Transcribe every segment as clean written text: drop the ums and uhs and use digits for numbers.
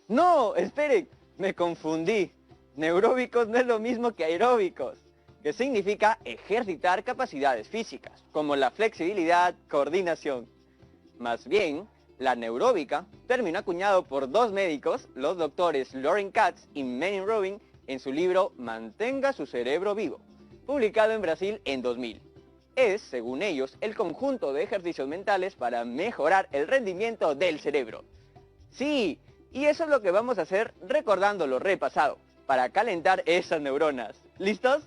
No, esperen, me confundí. Neuróbicos no es lo mismo que aeróbicos, que significa ejercitar capacidades físicas, como la flexibilidad, coordinación. Más bien, la neuróbica, término acuñado por dos médicos, los doctores Lauren Katz y Manning Robin, en su libro Mantenga su cerebro vivo, publicado en Brasil en 2000. Es, según ellos, el conjunto de ejercicios mentales para mejorar el rendimiento del cerebro. Sí, y eso es lo que vamos a hacer recordando lo repasado, para calentar esas neuronas. ¿Listos?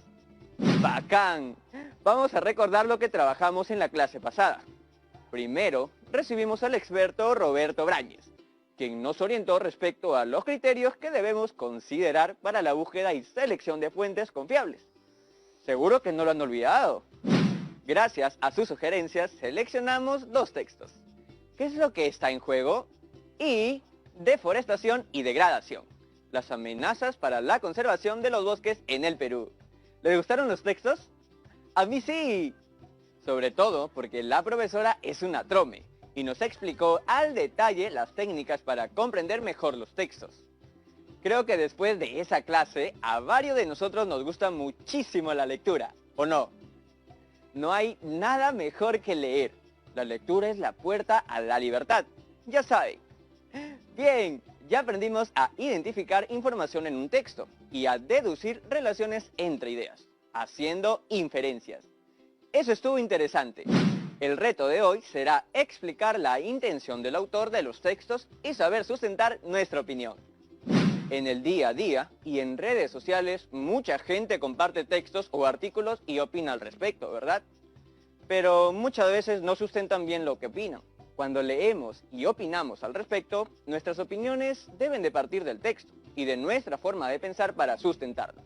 ¡Bacán! Vamos a recordar lo que trabajamos en la clase pasada. Primero, recibimos al experto Roberto Brañez, quien nos orientó respecto a los criterios que debemos considerar para la búsqueda y selección de fuentes confiables. Seguro que no lo han olvidado. Gracias a sus sugerencias, seleccionamos dos textos. ¿Qué es lo que está en juego? Y deforestación y degradación. Las amenazas para la conservación de los bosques en el Perú. ¿Les gustaron los textos? ¡A mí sí! Sobre todo porque la profesora es una trome y nos explicó al detalle las técnicas para comprender mejor los textos. Creo que después de esa clase, a varios de nosotros nos gusta muchísimo la lectura, ¿o no? No hay nada mejor que leer. La lectura es la puerta a la libertad. Ya saben. Bien, ya aprendimos a identificar información en un texto y a deducir relaciones entre ideas, haciendo inferencias. Eso estuvo interesante. El reto de hoy será explicar la intención del autor de los textos y saber sustentar nuestra opinión. En el día a día y en redes sociales, mucha gente comparte textos o artículos y opina al respecto, ¿verdad? Pero muchas veces no sustentan bien lo que opinan. Cuando leemos y opinamos al respecto, nuestras opiniones deben de partir del texto y de nuestra forma de pensar para sustentarlos.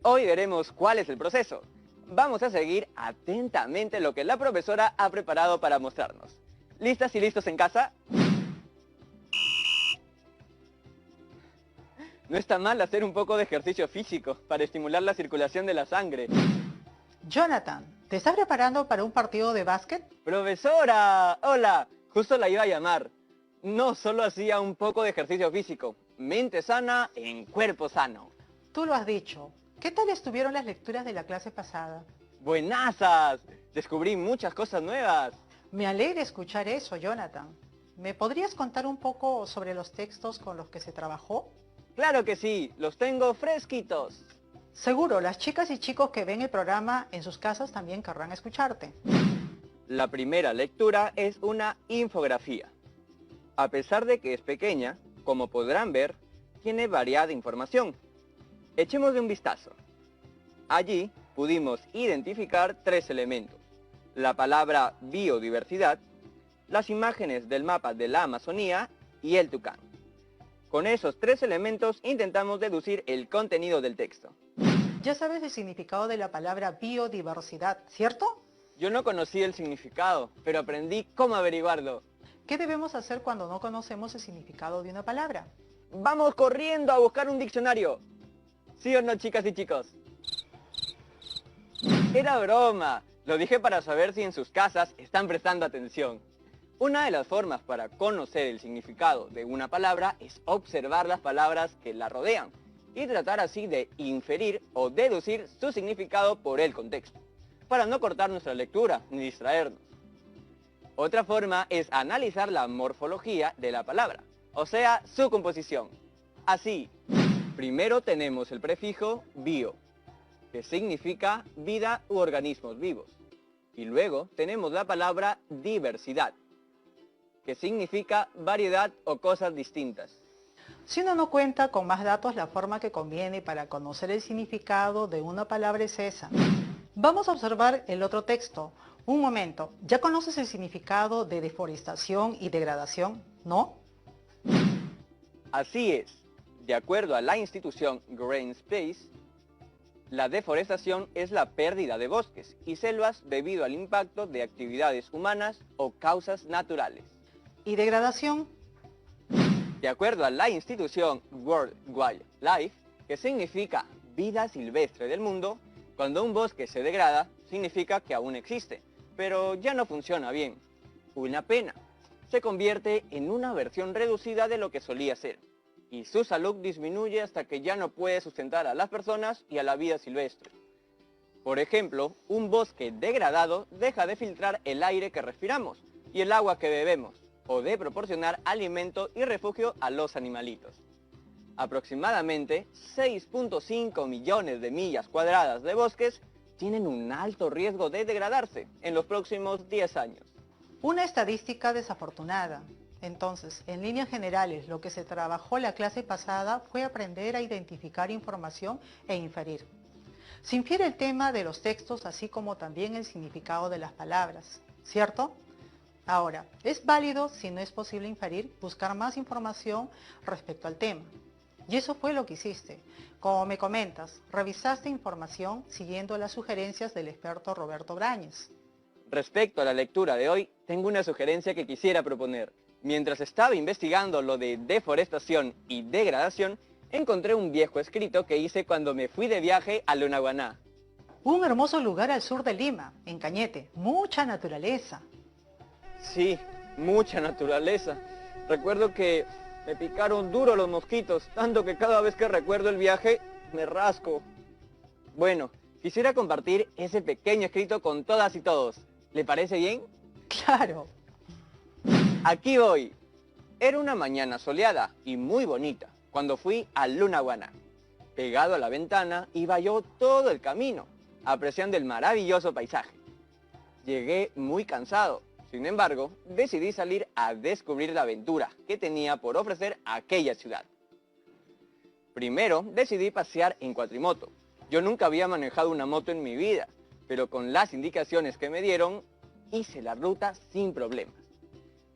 Hoy veremos cuál es el proceso. Vamos a seguir atentamente lo que la profesora ha preparado para mostrarnos. ¿Listas y listos en casa? No está mal hacer un poco de ejercicio físico para estimular la circulación de la sangre. Jonathan, ¿te estás preparando para un partido de básquet? ¡Profesora! ¡Hola! Justo la iba a llamar. No, solo hacía un poco de ejercicio físico. Mente sana en cuerpo sano. Tú lo has dicho. ¿Qué tal estuvieron las lecturas de la clase pasada? ¡Buenazas! Descubrí muchas cosas nuevas. Me alegra escuchar eso, Jonathan. ¿Me podrías contar un poco sobre los textos con los que se trabajó? ¡Claro que sí! ¡Los tengo fresquitos! Seguro, las chicas y chicos que ven el programa en sus casas también querrán escucharte. La primera lectura es una infografía. A pesar de que es pequeña, como podrán ver, tiene variada información. Echémosle un vistazo. Allí pudimos identificar tres elementos: la palabra biodiversidad, las imágenes del mapa de la Amazonía y el tucán. Con esos tres elementos intentamos deducir el contenido del texto. Ya sabes el significado de la palabra biodiversidad, ¿cierto? Yo no conocí el significado, pero aprendí cómo averiguarlo. ¿Qué debemos hacer cuando no conocemos el significado de una palabra? ¡Vamos corriendo a buscar un diccionario! ¿Sí o no, chicas y chicos? Era broma. Lo dije para saber si en sus casas están prestando atención. Una de las formas para conocer el significado de una palabra es observar las palabras que la rodean y tratar así de inferir o deducir su significado por el contexto, para no cortar nuestra lectura ni distraernos. Otra forma es analizar la morfología de la palabra, o sea, su composición. Así, primero tenemos el prefijo bio, que significa vida u organismos vivos. Y luego tenemos la palabra diversidad, que significa variedad o cosas distintas. Si uno no cuenta con más datos, la forma que conviene para conocer el significado de una palabra es esa. Vamos a observar el otro texto. Un momento, ¿ya conoces el significado de deforestación y degradación, no? Así es. De acuerdo a la institución Green Space, la deforestación es la pérdida de bosques y selvas debido al impacto de actividades humanas o causas naturales. ¿Y degradación? De acuerdo a la institución World Wildlife, que significa vida silvestre del mundo, cuando un bosque se degrada, significa que aún existe, pero ya no funciona bien. Una pena. Se convierte en una versión reducida de lo que solía ser. y su salud disminuye hasta que ya no puede sustentar a las personas y a la vida silvestre. Por ejemplo, un bosque degradado deja de filtrar el aire que respiramos y el agua que bebemos, o de proporcionar alimento y refugio a los animalitos. Aproximadamente 6.5 millones de millas cuadradas de bosques tienen un alto riesgo de degradarse en los próximos 10 años. Una estadística desafortunada. Entonces, en líneas generales, lo que se trabajó la clase pasada fue aprender a identificar información e inferir. Se infiere el tema de los textos, así como también el significado de las palabras, ¿cierto? Ahora, es válido, si no es posible inferir, buscar más información respecto al tema. Y eso fue lo que hiciste. Como me comentas, revisaste información siguiendo las sugerencias del experto Roberto Brañes. Respecto a la lectura de hoy, tengo una sugerencia que quisiera proponer. Mientras estaba investigando lo de deforestación y degradación, encontré un viejo escrito que hice cuando me fui de viaje a Lunahuaná. Un hermoso lugar al sur de Lima, en Cañete, mucha naturaleza. Sí, mucha naturaleza. Recuerdo que me picaron duro los mosquitos, tanto que cada vez que recuerdo el viaje, me rasco. Bueno, quisiera compartir ese pequeño escrito con todas y todos. ¿Le parece bien? Claro. Aquí voy. Era una mañana soleada y muy bonita cuando fui a Lunahuaná. Pegado a la ventana iba yo todo el camino, apreciando el maravilloso paisaje. Llegué muy cansado. Sin embargo, decidí salir a descubrir la aventura que tenía por ofrecer aquella ciudad. Primero, decidí pasear en cuatrimoto. Yo nunca había manejado una moto en mi vida, pero con las indicaciones que me dieron, hice la ruta sin problemas.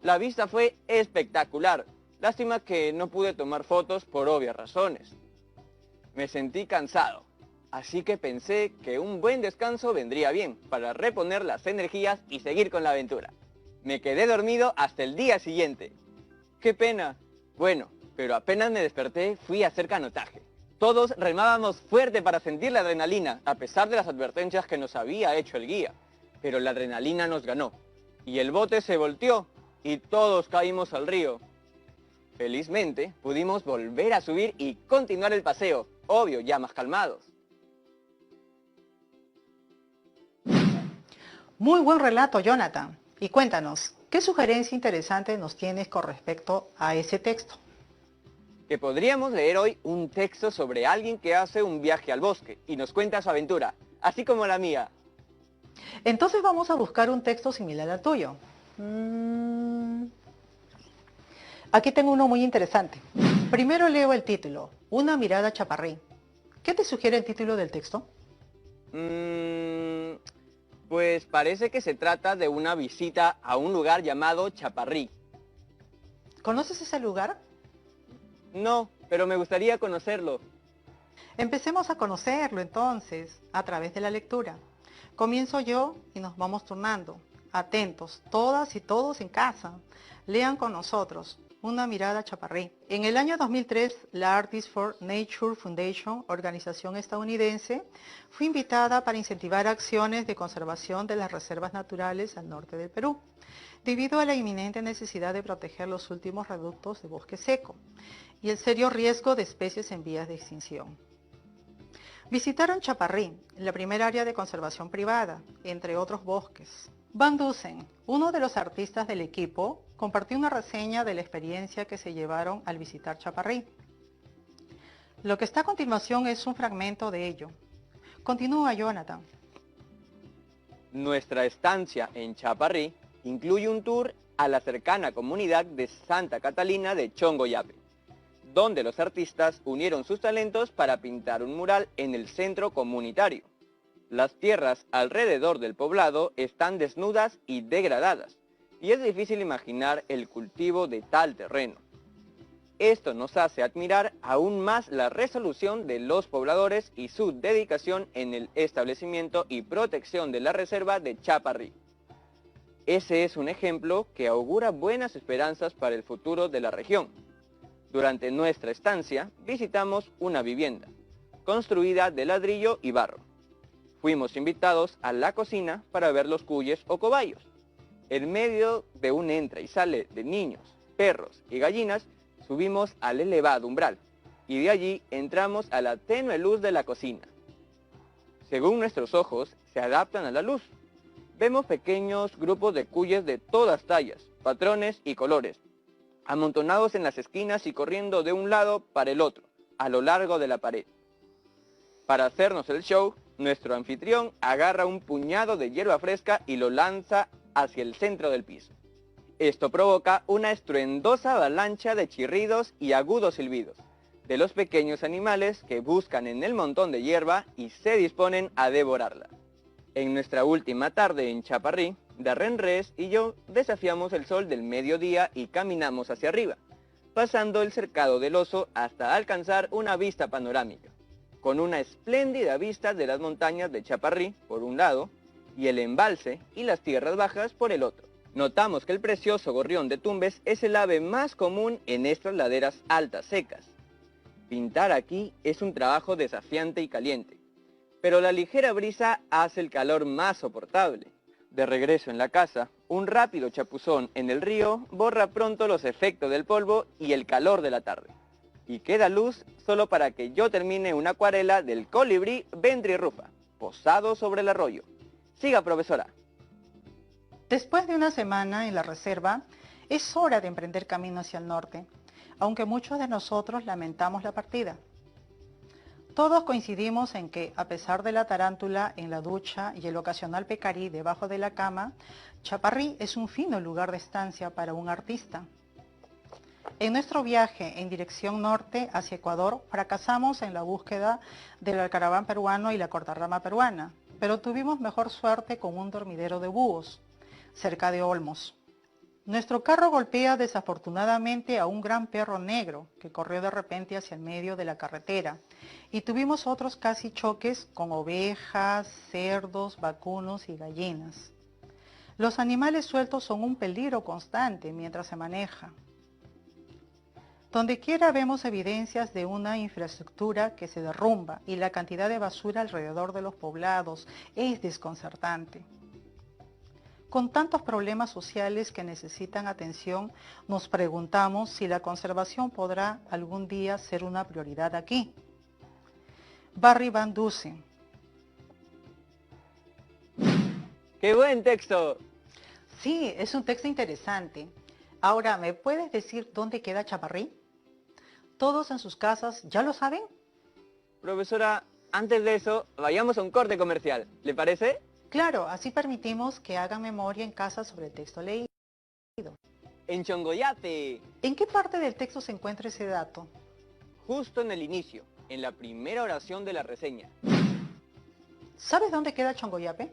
La vista fue espectacular. Lástima que no pude tomar fotos por obvias razones. Me sentí cansado, así que pensé que un buen descanso vendría bien para reponer las energías y seguir con la aventura. Me quedé dormido hasta el día siguiente. ¡Qué pena! Bueno, pero apenas me desperté fui a hacer canotaje. Todos remábamos fuerte para sentir la adrenalina, a pesar de las advertencias que nos había hecho el guía. Pero la adrenalina nos ganó, y el bote se volteó, y todos caímos al río. Felizmente, pudimos volver a subir y continuar el paseo, obvio, ya más calmados. Muy buen relato, Jonathan. Y cuéntanos, ¿qué sugerencia interesante nos tienes con respecto a ese texto? Que podríamos leer hoy un texto sobre alguien que hace un viaje al bosque y nos cuenta su aventura, así como la mía. Entonces vamos a buscar un texto similar al tuyo. Aquí tengo uno muy interesante. Primero leo el título, Una mirada chaparrín. ¿Qué te sugiere el título del texto? Pues parece que se trata de una visita a un lugar llamado Chaparrí. ¿Conoces ese lugar? No, pero me gustaría conocerlo. Empecemos a conocerlo entonces, a través de la lectura. Comienzo yo y nos vamos turnando. Atentos, todas y todos en casa. Lean con nosotros. Una mirada chaparrí. En el año 2003, la Artists for Nature Foundation, organización estadounidense, fue invitada para incentivar acciones de conservación de las reservas naturales al norte del Perú, debido a la inminente necesidad de proteger los últimos reductos de bosque seco y el serio riesgo de especies en vías de extinción. Visitaron Chaparrí, la primera área de conservación privada, entre otros bosques. Van Dusen, uno de los artistas del equipo, compartió una reseña de la experiencia que se llevaron al visitar Chaparrí. Lo que está a continuación es un fragmento de ello. Continúa, Jonathan. Nuestra estancia en Chaparrí incluye un tour a la cercana comunidad de Santa Catalina de Chongoyape, donde los artistas unieron sus talentos para pintar un mural en el centro comunitario. Las tierras alrededor del poblado están desnudas y degradadas, y es difícil imaginar el cultivo de tal terreno. Esto nos hace admirar aún más la resolución de los pobladores y su dedicación en el establecimiento y protección de la reserva de Chaparrí. Ese es un ejemplo que augura buenas esperanzas para el futuro de la región. Durante nuestra estancia visitamos una vivienda, construida de ladrillo y barro. Fuimos invitados a la cocina para ver los cuyes o cobayos. En medio de un entra y sale de niños, perros y gallinas, subimos al elevado umbral y de allí entramos a la tenue luz de la cocina. Según nuestros ojos, se adaptan a la luz. Vemos pequeños grupos de cuyes de todas tallas, patrones y colores, amontonados en las esquinas y corriendo de un lado para el otro, a lo largo de la pared. Para hacernos el show, nuestro anfitrión agarra un puñado de hierba fresca y lo lanza hacia el centro del piso. Esto provoca una estruendosa avalancha de chirridos y agudos silbidos de los pequeños animales que buscan en el montón de hierba y se disponen a devorarla. En nuestra última tarde en Chaparrí, Darren Res y yo desafiamos el sol del mediodía y caminamos hacia arriba, pasando el cercado del oso hasta alcanzar una vista panorámica, con una espléndida vista de las montañas de Chaparrí por un lado y el embalse y las tierras bajas por el otro. Notamos que el precioso gorrión de Tumbes es el ave más común en estas laderas altas secas. Pintar aquí es un trabajo desafiante y caliente, pero la ligera brisa hace el calor más soportable. De regreso en la casa, un rápido chapuzón en el río borra pronto los efectos del polvo y el calor de la tarde. Y queda luz solo para que yo termine una acuarela del colibrí ventrirrufa, posado sobre el arroyo. Siga, profesora. Después de una semana en la reserva, es hora de emprender camino hacia el norte, aunque muchos de nosotros lamentamos la partida. Todos coincidimos en que, a pesar de la tarántula en la ducha y el ocasional pecarí debajo de la cama, Chaparrí es un fino lugar de estancia para un artista. En nuestro viaje en dirección norte hacia Ecuador, fracasamos en la búsqueda del alcaraván peruano y la cortarrama peruana, pero tuvimos mejor suerte con un dormidero de búhos, cerca de Olmos. Nuestro carro golpea desafortunadamente a un gran perro negro que corrió de repente hacia el medio de la carretera y tuvimos otros casi choques con ovejas, cerdos, vacunos y gallinas. Los animales sueltos son un peligro constante mientras se maneja. Donde quiera vemos evidencias de una infraestructura que se derrumba y la cantidad de basura alrededor de los poblados es desconcertante. Con tantos problemas sociales que necesitan atención, nos preguntamos si la conservación podrá algún día ser una prioridad aquí. Barry Van Dusen. ¡Qué buen texto! Sí, es un texto interesante. Ahora, ¿me puedes decir dónde queda Chaparrí? ¿Todos en sus casas ya lo saben? Profesora, antes de eso, vayamos a un corte comercial. ¿Le parece? Claro, así permitimos que hagan memoria en casa sobre el texto leído. En Chongoyape, ¿En qué parte del texto se encuentra ese dato? justo en el inicio, en la primera oración de la reseña. ¿Sabes dónde queda Chongoyape?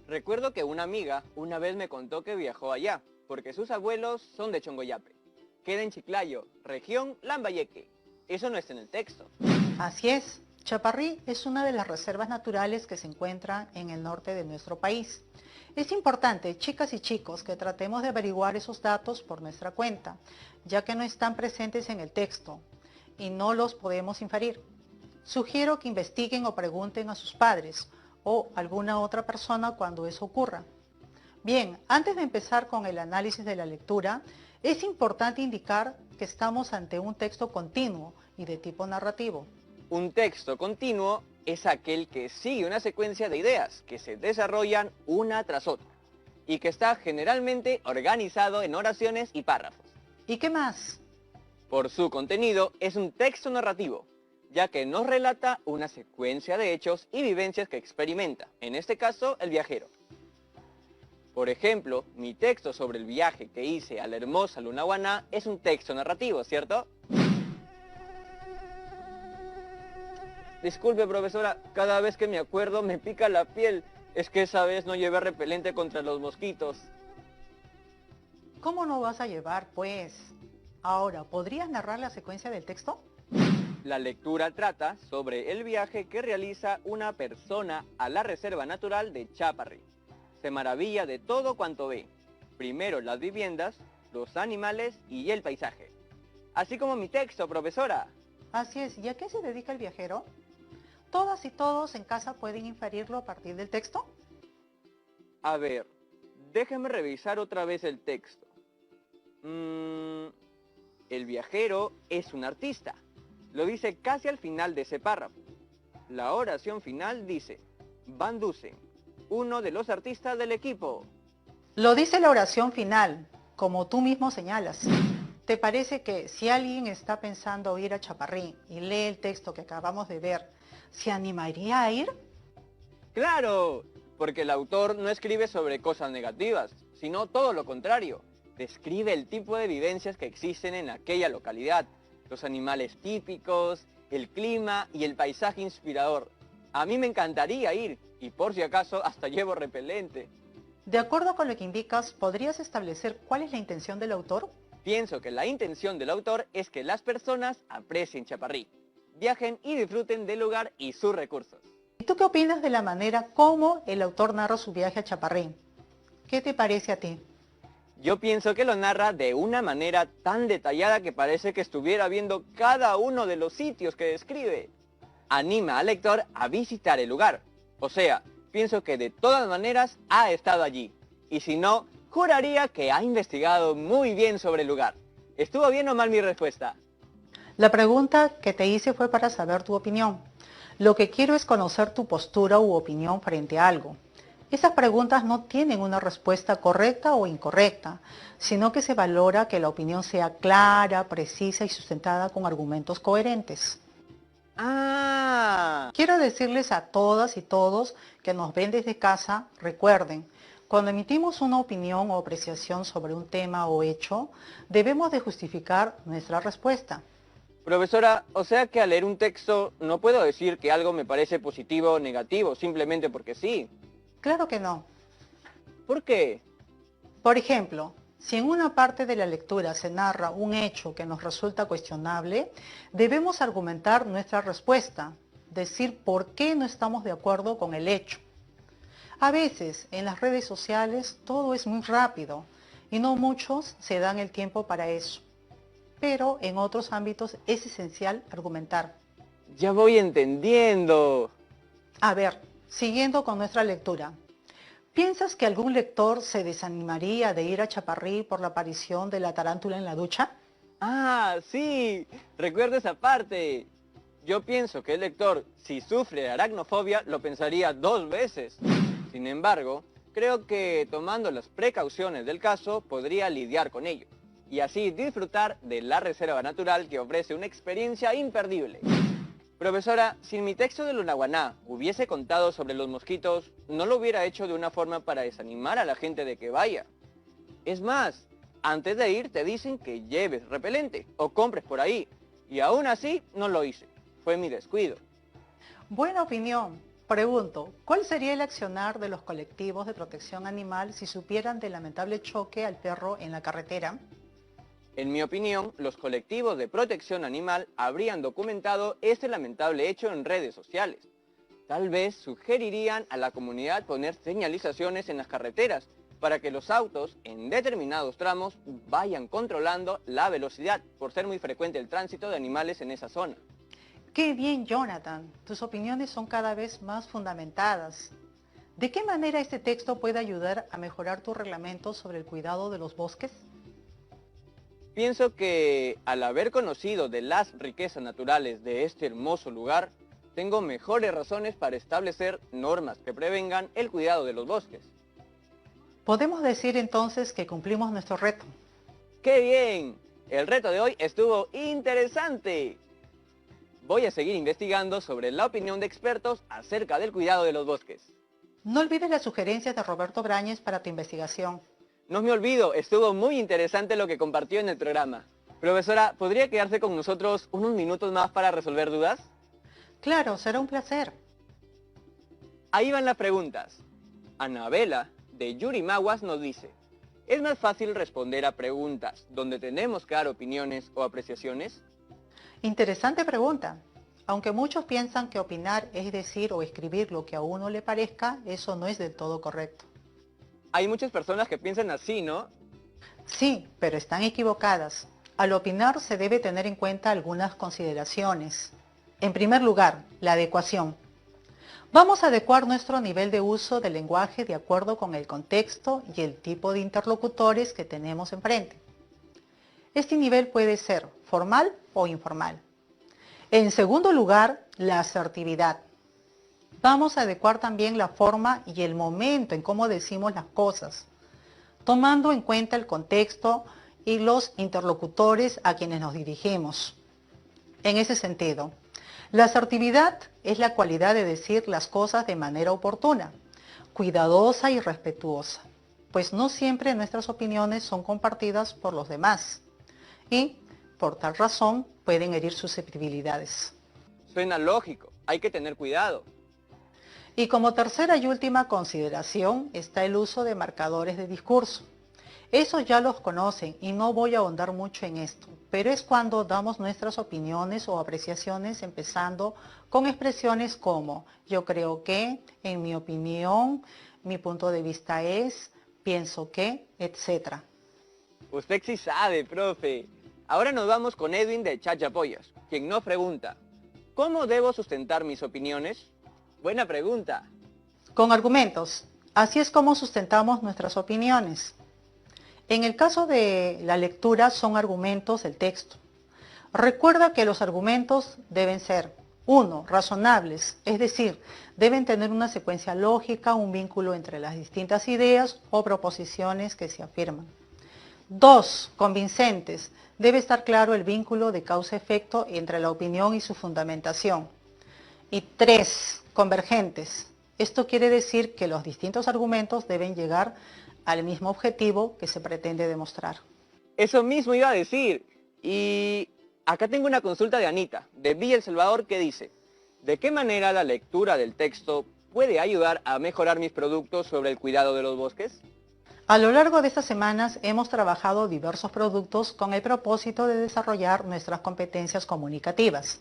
Recuerdo que una amiga una vez me contó que viajó allá, porque sus abuelos son de Chongoyape. Queda en Chiclayo, región Lambayeque. Eso no está en el texto. Así es. Chaparrí es una de las reservas naturales que se encuentran en el norte de nuestro país. Es importante, chicas y chicos, que tratemos de averiguar esos datos por nuestra cuenta, ya que no están presentes en el texto y no los podemos inferir. Sugiero que investiguen o pregunten a sus padres o alguna otra persona cuando eso ocurra. Bien, antes de empezar con el análisis de la lectura, es importante indicar que estamos ante un texto continuo y de tipo narrativo. Un texto continuo es aquel que sigue una secuencia de ideas que se desarrollan una tras otra y que está generalmente organizado en oraciones y párrafos. ¿Y qué más? Por su contenido es un texto narrativo, ya que nos relata una secuencia de hechos y vivencias que experimenta, en este caso el viajero. Por ejemplo, mi texto sobre el viaje que hice a la hermosa Lunahuaná es un texto narrativo, ¿cierto? Disculpe, profesora, cada vez que me acuerdo me pica la piel. Es que esa vez no llevé repelente contra los mosquitos. ¿Cómo no vas a llevar, pues? Ahora, ¿podrías narrar la secuencia del texto? La lectura trata sobre el viaje que realiza una persona a la Reserva Natural de Chaparrí. Se maravilla de todo cuanto ve. Primero las viviendas, los animales y el paisaje. Así como mi texto, profesora. Así es, ¿y a qué se dedica el viajero? ¿Todas y todos en casa pueden inferirlo a partir del texto? A ver, déjeme revisar otra vez el texto. El viajero es un artista. Lo dice casi al final de ese párrafo. La oración final dice, Van Dusen, uno de los artistas del equipo. Lo dice la oración final, como tú mismo señalas. ¿Te parece que si alguien está pensando ir a Chaparrín y lee el texto que acabamos de ver, se animaría a ir? ¡Claro! Porque el autor no escribe sobre cosas negativas, sino todo lo contrario. Describe el tipo de vivencias que existen en aquella localidad, los animales típicos, el clima y el paisaje inspirador. A mí me encantaría ir, y por si acaso hasta llevo repelente. De acuerdo con lo que indicas, ¿podrías establecer cuál es la intención del autor? Pienso que la intención del autor es que las personas aprecien Chaparrí, viajen y disfruten del lugar y sus recursos. ¿Y tú qué opinas de la manera como el autor narra su viaje a Chaparrín? ¿Qué te parece a ti? Yo pienso que lo narra de una manera tan detallada que parece que estuviera viendo cada uno de los sitios que describe. Anima al lector a visitar el lugar. O sea, pienso que de todas maneras ha estado allí. Y si no, juraría que ha investigado muy bien sobre el lugar. ¿Estuvo bien o mal mi respuesta? La pregunta que te hice fue para saber tu opinión. Lo que quiero es conocer tu postura u opinión frente a algo. Esas preguntas no tienen una respuesta correcta o incorrecta, sino que se valora que la opinión sea clara, precisa y sustentada con argumentos coherentes. ¡Ah! Quiero decirles a todas y todos que nos ven desde casa, recuerden, cuando emitimos una opinión o apreciación sobre un tema o hecho, debemos de justificar nuestra respuesta. Profesora, o sea que al leer un texto no puedo decir que algo me parece positivo o negativo, simplemente porque sí. Claro que no. ¿Por qué? Por ejemplo, si en una parte de la lectura se narra un hecho que nos resulta cuestionable, debemos argumentar nuestra respuesta, decir por qué no estamos de acuerdo con el hecho. A veces, en las redes sociales, todo es muy rápido y no muchos se dan el tiempo para eso. Pero en otros ámbitos es esencial argumentar. Ya voy entendiendo. A ver, siguiendo con nuestra lectura. ¿Piensas que algún lector se desanimaría de ir a Chaparrí por la aparición de la tarántula en la ducha? Ah, sí, recuerdo esa parte. Yo pienso que el lector, si sufre de aracnofobia, lo pensaría 2 veces. Sin embargo, creo que tomando las precauciones del caso, podría lidiar con ello. Y así disfrutar de la reserva natural que ofrece una experiencia imperdible. Profesora, si en mi texto de Lunaguaná hubiese contado sobre los mosquitos, no lo hubiera hecho de una forma para desanimar a la gente de que vaya. Es más, antes de ir te dicen que lleves repelente o compres por ahí. Y aún así no lo hice. Fue mi descuido. Buena opinión. Pregunto, ¿cuál sería el accionar de los colectivos de protección animal si supieran del lamentable choque al perro en la carretera? En mi opinión, los colectivos de protección animal habrían documentado este lamentable hecho en redes sociales. Tal vez sugerirían a la comunidad poner señalizaciones en las carreteras para que los autos en determinados tramos vayan controlando la velocidad por ser muy frecuente el tránsito de animales en esa zona. ¡Qué bien, Jonathan! Tus opiniones son cada vez más fundamentadas. ¿De qué manera este texto puede ayudar a mejorar tu reglamento sobre el cuidado de los bosques? Pienso que al haber conocido de las riquezas naturales de este hermoso lugar, tengo mejores razones para establecer normas que prevengan el cuidado de los bosques. Podemos decir entonces que cumplimos nuestro reto. ¡Qué bien! El reto de hoy estuvo interesante. Voy a seguir investigando sobre la opinión de expertos acerca del cuidado de los bosques. No olvides las sugerencias de Roberto Brañez para tu investigación. No me olvido, estuvo muy interesante lo que compartió en el programa. Profesora, ¿podría quedarse con nosotros unos minutos más para resolver dudas? Claro, será un placer. Ahí van las preguntas. Anabela, de Yurimaguas, nos dice, ¿es más fácil responder a preguntas donde tenemos que dar opiniones o apreciaciones? Interesante pregunta. Aunque muchos piensan que opinar es decir o escribir lo que a uno le parezca, eso no es del todo correcto. Hay muchas personas que piensan así, ¿no? Sí, pero están equivocadas. Al opinar se debe tener en cuenta algunas consideraciones. En primer lugar, la adecuación. Vamos a adecuar nuestro nivel de uso del lenguaje de acuerdo con el contexto y el tipo de interlocutores que tenemos enfrente. Este nivel puede ser formal o informal. En segundo lugar, la asertividad. Vamos a adecuar también la forma y el momento en cómo decimos las cosas, tomando en cuenta el contexto y los interlocutores a quienes nos dirigimos. En ese sentido, la asertividad es la cualidad de decir las cosas de manera oportuna, cuidadosa y respetuosa, pues no siempre nuestras opiniones son compartidas por los demás y, por tal razón, pueden herir susceptibilidades. Suena lógico, hay que tener cuidado. Y como tercera y última consideración está el uso de marcadores de discurso. Esos ya los conocen y no voy a ahondar mucho en esto, pero es cuando damos nuestras opiniones o apreciaciones empezando con expresiones como yo creo que, en mi opinión, mi punto de vista es, pienso que, etc. Usted sí sabe, profe. Ahora nos vamos con Edwin de Chachapoyas, quien nos pregunta, ¿cómo debo sustentar mis opiniones? Buena pregunta. Con argumentos. Así es como sustentamos nuestras opiniones. En el caso de la lectura son argumentos del texto. Recuerda que los argumentos deben ser 1. Razonables, es decir, deben tener una secuencia lógica, un vínculo entre las distintas ideas o proposiciones que se afirman. 2. Convincentes, debe estar claro el vínculo de causa-efecto entre la opinión y su fundamentación. Y 3. Convergentes, esto quiere decir que los distintos argumentos deben llegar al mismo objetivo que se pretende demostrar. Eso mismo iba a decir. Y acá tengo una consulta de Anita, de Villa El Salvador, que dice, ¿de qué manera la lectura del texto puede ayudar a mejorar mis productos sobre el cuidado de los bosques? A lo largo de estas semanas hemos trabajado diversos productos con el propósito de desarrollar nuestras competencias comunicativas.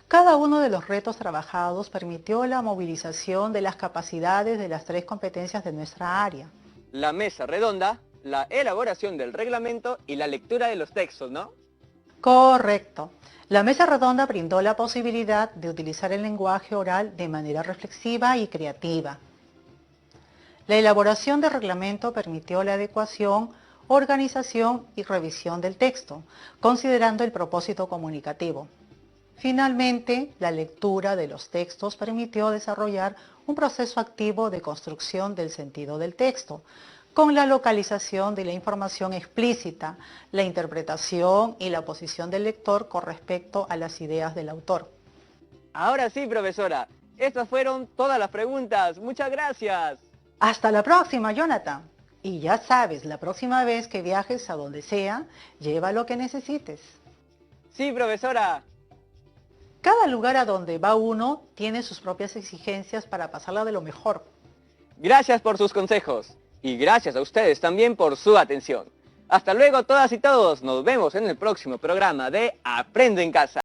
Cada uno de los retos trabajados permitió la movilización de las capacidades de las 3 competencias de nuestra área. La mesa redonda, la elaboración del reglamento y la lectura de los textos, ¿no? Correcto. La mesa redonda brindó la posibilidad de utilizar el lenguaje oral de manera reflexiva y creativa. La elaboración del reglamento permitió la adecuación, organización y revisión del texto, considerando el propósito comunicativo. Finalmente, la lectura de los textos permitió desarrollar un proceso activo de construcción del sentido del texto, con la localización de la información explícita, la interpretación y la posición del lector con respecto a las ideas del autor. Ahora sí, profesora. Estas fueron todas las preguntas. Muchas gracias. Hasta la próxima, Jonathan. Y ya sabes, la próxima vez que viajes a donde sea, lleva lo que necesites. Sí, profesora. Cada lugar a donde va uno tiene sus propias exigencias para pasarla de lo mejor. Gracias por sus consejos. Y gracias a ustedes también por su atención. Hasta luego todas y todos. Nos vemos en el próximo programa de Aprende en Casa.